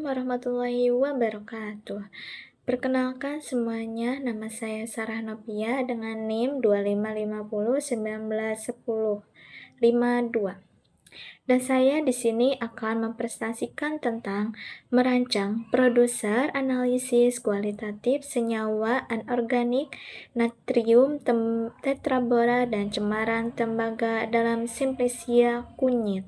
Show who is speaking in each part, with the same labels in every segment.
Speaker 1: warahmatullahi wabarakatuh. Perkenalkan semuanya, nama saya Sarah Novia dengan NIM 2550191052. Dan saya di sini akan mempresentasikan tentang merancang produser analisis kualitatif senyawa anorganik natrium tetrabora dan cemaran tembaga dalam Simplicia kunyit.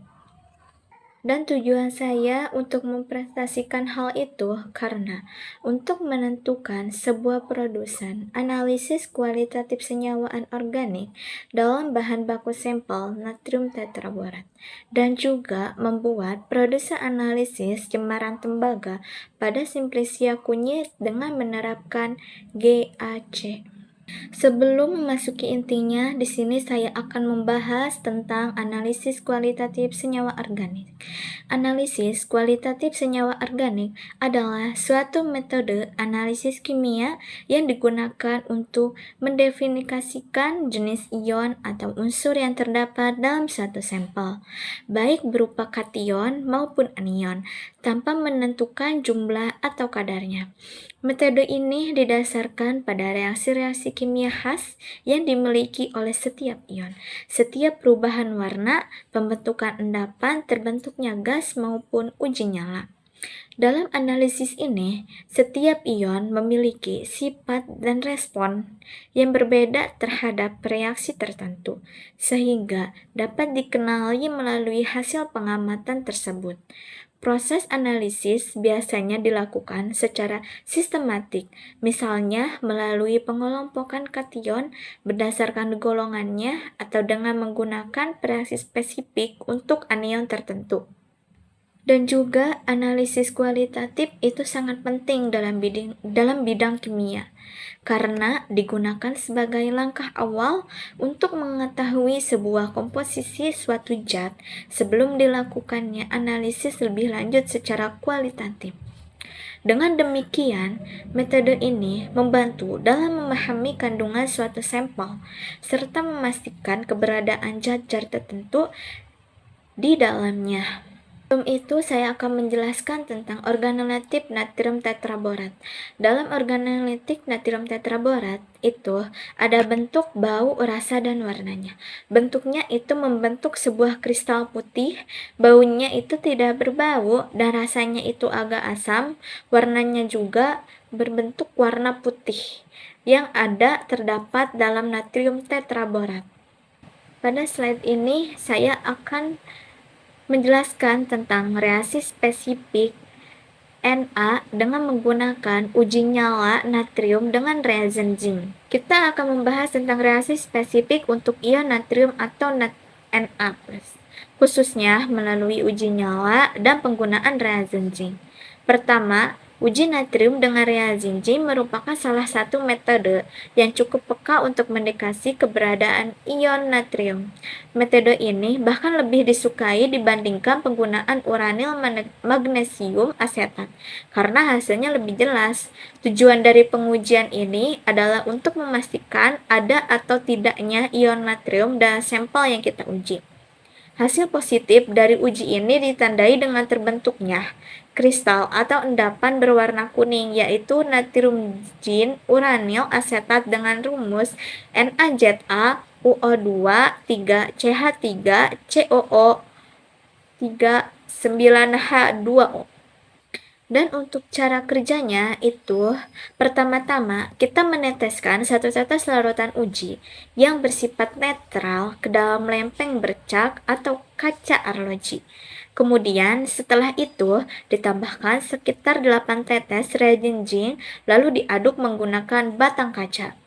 Speaker 1: Dan tujuan saya untuk mempresentasikan hal itu karena untuk menentukan sebuah produsen analisis kualitatif senyawa anorganik dalam bahan baku sampel natrium tetraborat dan juga membuat produsen analisis cemaran tembaga pada Simplicia kunyit dengan menerapkan GAC. Sebelum memasuki intinya, di sini saya akan membahas tentang analisis kualitatif senyawa organik. Analisis kualitatif senyawa organik adalah suatu metode analisis kimia yang digunakan untuk mendefinisikan jenis ion atau unsur yang terdapat dalam suatu sampel, baik berupa kation maupun anion, tanpa menentukan jumlah atau kadarnya. Metode ini didasarkan pada reaksi-reaksi kimia khas yang dimiliki oleh setiap ion. Setiap perubahan warna, pembentukan endapan, terbentuknya gas maupun uji nyala. Dalam analisis ini, setiap ion memiliki sifat dan respon yang berbeda terhadap reaksi tertentu, sehingga dapat dikenali melalui hasil pengamatan tersebut. Proses analisis biasanya dilakukan secara sistematik, misalnya melalui pengelompokan kation berdasarkan golongannya atau dengan menggunakan reaksi spesifik untuk anion tertentu. Dan juga analisis kualitatif itu sangat penting dalam bidang kimia, karena digunakan sebagai langkah awal untuk mengetahui sebuah komposisi suatu zat sebelum dilakukannya analisis lebih lanjut secara kualitatif. Dengan demikian, metode ini membantu dalam memahami kandungan suatu sampel, serta memastikan keberadaan zat-zat tertentu di dalamnya. Sebelum itu, saya akan menjelaskan tentang organoleptik natrium tetraborat. Dalam organoleptik natrium tetraborat itu ada bentuk, bau, rasa, dan warnanya. Bentuknya itu membentuk sebuah kristal putih, baunya itu tidak berbau, dan rasanya itu agak asam. Warnanya juga berbentuk warna putih yang terdapat dalam natrium tetraborat. Pada slide ini, saya akan menjelaskan tentang reaksi spesifik Na dengan menggunakan uji nyala natrium dengan reagen zinc. Kita akan membahas tentang reaksi spesifik untuk ion natrium atau Na+, khususnya melalui uji nyala dan penggunaan reagen zinc. Pertama, uji natrium dengan reagen zinc merupakan salah satu metode yang cukup peka untuk mendeteksi keberadaan ion natrium. Metode ini bahkan lebih disukai dibandingkan penggunaan uranil magnesium asetat karena hasilnya lebih jelas. Tujuan dari pengujian ini adalah untuk memastikan ada atau tidaknya ion natrium dalam sampel yang kita uji. Hasil positif dari uji ini ditandai dengan terbentuknya kristal atau endapan berwarna kuning, yaitu natrium zinc uranil asetat dengan rumus NaZaO2 3CH3 COO 39H2O. Dan untuk cara kerjanya itu, pertama-tama kita meneteskan satu tetes larutan uji yang bersifat netral ke dalam lempeng bercak atau kaca arloji. Kemudian setelah itu ditambahkan sekitar 8 tetes reagen zinc lalu diaduk menggunakan batang kaca.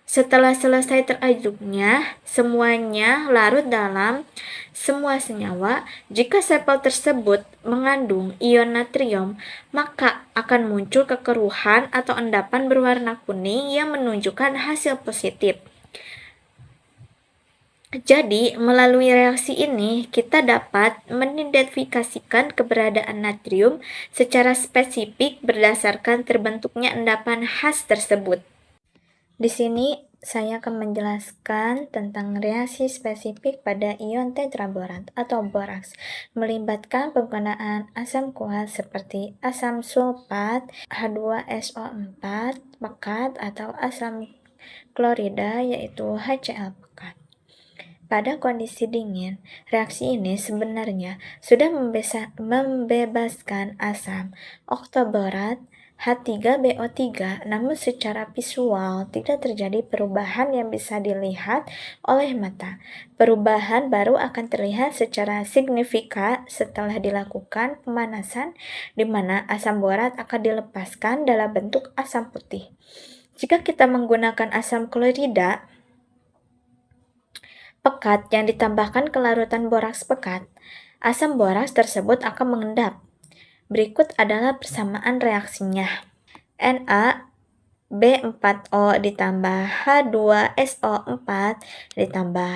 Speaker 1: Setelah selesai teraduknya, semuanya larut dalam semua senyawa. Jika sampel tersebut mengandung ion natrium, maka akan muncul kekeruhan atau endapan berwarna kuning yang menunjukkan hasil positif. Jadi, melalui reaksi ini, kita dapat mengidentifikasikan keberadaan natrium secara spesifik berdasarkan terbentuknya endapan khas tersebut. Di sini saya akan menjelaskan tentang reaksi spesifik pada ion tetraborat atau boraks, melibatkan penggunaan asam kuat seperti asam sulfat, H2SO4 pekat atau asam klorida yaitu HCl pekat. Pada kondisi dingin, reaksi ini sebenarnya sudah membebaskan asam oktoborat H3BO3, namun secara visual tidak terjadi perubahan yang bisa dilihat oleh mata. Perubahan baru akan terlihat secara signifikan setelah dilakukan pemanasan, di mana asam borat akan dilepaskan dalam bentuk asam putih. Jika kita menggunakan asam klorida pekat yang ditambahkan ke larutan boraks pekat, asam boraks tersebut akan mengendap. Berikut adalah persamaan reaksinya. NaB4O ditambah H2SO4 ditambah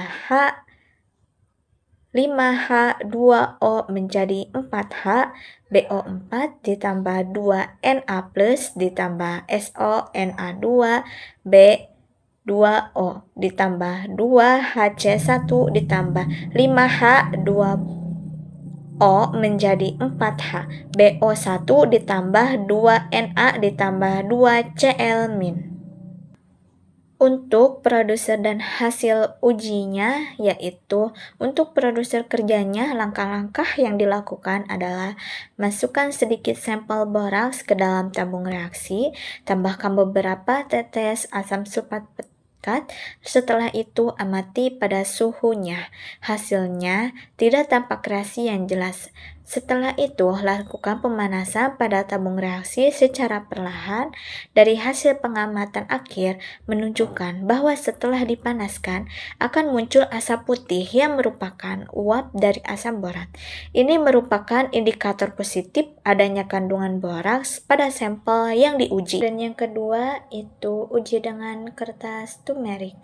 Speaker 1: H5H2O menjadi 4H, BO4 ditambah 2Na plus ditambah SONA2, B2O ditambah 2HC1 ditambah 5H2O menjadi 4H, BO1 ditambah 2Na ditambah 2Cl-. Untuk produser dan hasil ujinya, yaitu untuk produser kerjanya, langkah-langkah yang dilakukan adalah masukkan sedikit sampel boraks ke dalam tabung reaksi, tambahkan beberapa tetes asam sulfat pekat, setelah itu amati pada suhunya. Hasilnya tidak tampak reaksi yang jelas. Setelah itu, lakukan pemanasan pada tabung reaksi secara perlahan. Dari hasil pengamatan akhir menunjukkan bahwa setelah dipanaskan akan muncul asap putih yang merupakan uap dari asam borat. Ini merupakan indikator positif adanya kandungan boraks pada sampel yang diuji. Dan yang kedua itu uji dengan kertas turmerik.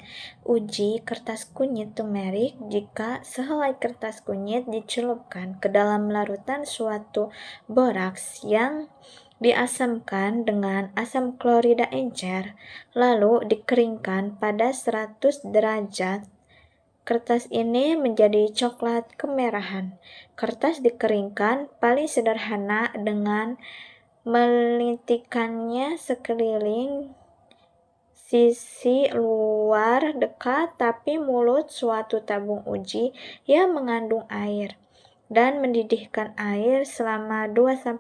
Speaker 1: Uji kertas kunyit turmerik jika sehelai kertas kunyit dicelupkan ke dalam larutan suatu boraks yang diasamkan dengan asam klorida encer, lalu dikeringkan pada 100 derajat. Kertas ini menjadi coklat kemerahan. Kertas dikeringkan paling sederhana dengan melintikannya sekeliling sisi luar dekat tapi mulut suatu tabung uji yang mengandung air dan mendidihkan air selama 2-3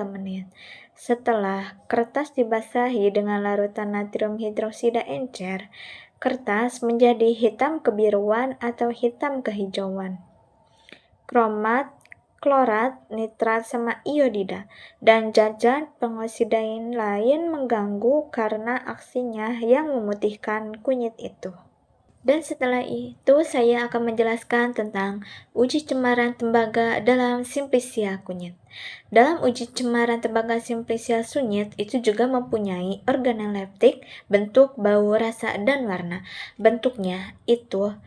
Speaker 1: menit. Setelah kertas dibasahi dengan larutan natrium hidroksida encer, kertas menjadi hitam kebiruan atau hitam kehijauan. Kromat, klorat, nitrat, sama iodida, dan zat pengoksidain lain mengganggu karena aksinya yang memutihkan kunyit itu. Dan setelah itu saya akan menjelaskan tentang uji cemaran tembaga dalam simplisia kunyit. Dalam uji cemaran tembaga simplisia kunyit itu juga mempunyai organoleptik, bentuk, bau, rasa, dan warna. Bentuknya itu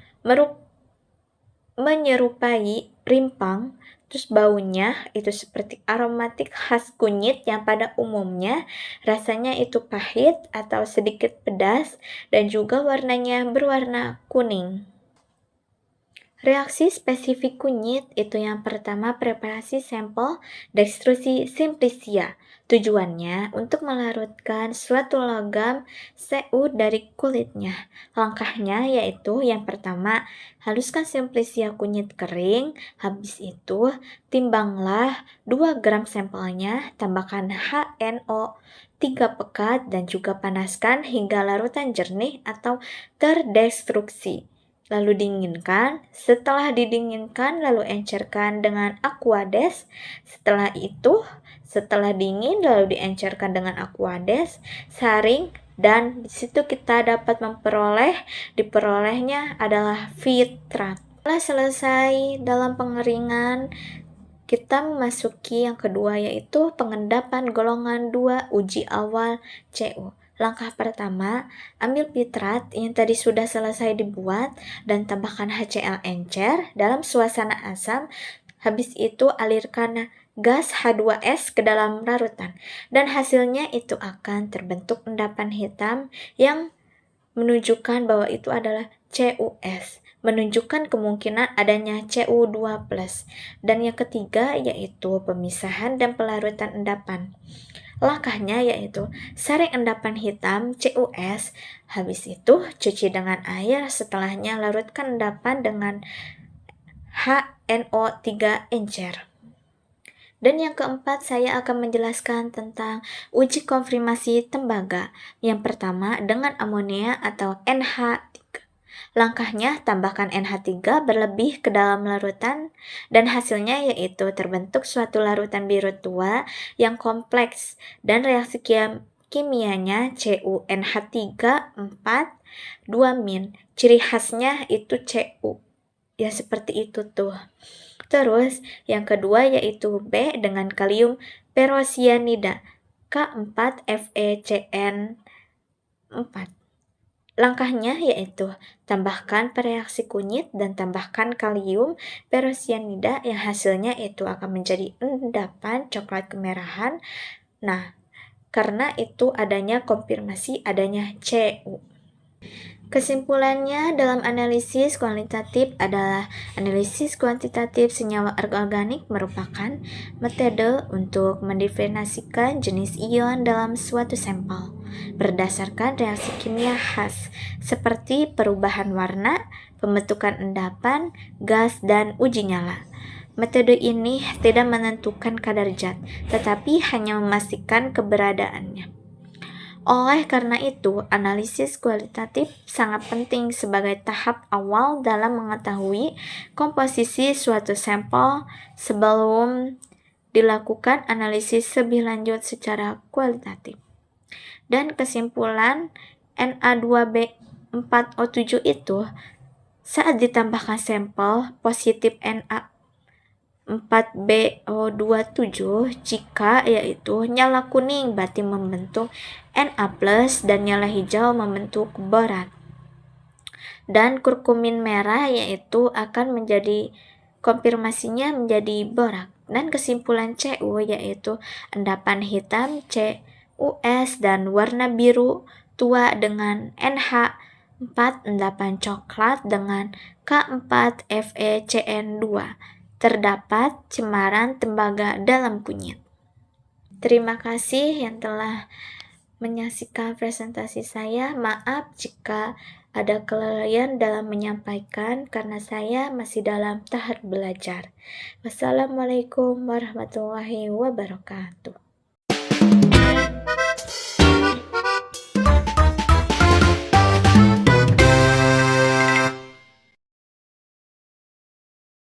Speaker 1: menyerupai rimpang, terus baunya itu seperti aromatik khas kunyit yang pada umumnya rasanya itu pahit atau sedikit pedas dan juga warnanya berwarna kuning. Reaksi spesifik kunyit itu yang pertama preparasi sampel dextrosi simplicia. Tujuannya untuk melarutkan suatu logam Cu dari kulitnya. Langkahnya yaitu yang pertama, haluskan simplicia kunyit kering. Habis itu, timbanglah 2 gram sampelnya, tambahkan HNO 3 pekat dan juga panaskan hingga larutan jernih atau terdestruksi. Lalu dinginkan, setelah didinginkan lalu encerkan dengan aquades. Setelah dingin lalu diencerkan dengan aquades, saring, dan disitu kita dapat diperolehnya adalah fitrat. Setelah selesai dalam pengeringan, kita memasuki yang kedua yaitu pengendapan golongan 2 uji awal Cu. Langkah pertama, ambil fitrat yang tadi sudah selesai dibuat dan tambahkan HCl encer dalam suasana asam. Habis itu alirkan gas H2S ke dalam larutan dan hasilnya itu akan terbentuk endapan hitam yang menunjukkan bahwa itu adalah CuS, menunjukkan kemungkinan adanya Cu2+. Dan yang ketiga yaitu pemisahan dan pelarutan endapan. Langkahnya yaitu saring endapan hitam CuS, habis itu cuci dengan air, setelahnya larutkan endapan dengan HNO3 encer. Dan yang keempat, saya akan menjelaskan tentang uji konfirmasi tembaga. Yang pertama, dengan amonia atau NH3. Langkahnya, tambahkan NH3 berlebih ke dalam larutan, dan hasilnya yaitu terbentuk suatu larutan biru tua yang kompleks, dan reaksi kimianya CuNH3 4 2-. Ciri khasnya itu Cu. Ya seperti itu tuh. Terus yang kedua yaitu B dengan kalium perosianida K4FeCN4. Langkahnya yaitu tambahkan pereaksi kunyit dan tambahkan kalium perosianida yang hasilnya itu akan menjadi endapan coklat kemerahan. Nah, karena itu adanya konfirmasi adanya Cu. Kesimpulannya dalam analisis kualitatif adalah analisis kuantitatif senyawa organik merupakan metode untuk mendefinisikan jenis ion dalam suatu sampel berdasarkan reaksi kimia khas seperti perubahan warna, pembentukan endapan, gas, dan uji nyala. Metode ini tidak menentukan kadar zat, tetapi hanya memastikan keberadaannya. Oleh karena itu, analisis kualitatif sangat penting sebagai tahap awal dalam mengetahui komposisi suatu sampel sebelum dilakukan analisis lebih lanjut secara kualitatif. Dan kesimpulan Na2B4O7 itu saat ditambahkan sampel positif Na4BO27 jika yaitu nyala kuning berarti membentuk Na+ dan nyala hijau membentuk borat. Dan kurkumin merah yaitu akan menjadi konfirmasinya menjadi borak. Dan kesimpulan Cu yaitu endapan hitam CuS dan warna biru tua dengan NH4, endapan coklat dengan K4FeCN2. Terdapat cemaran tembaga dalam kunyit. Terima kasih yang telah menyaksikan presentasi saya. Maaf jika ada kelalaian dalam menyampaikan karena saya masih dalam tahap belajar. Wassalamualaikum warahmatullahi wabarakatuh.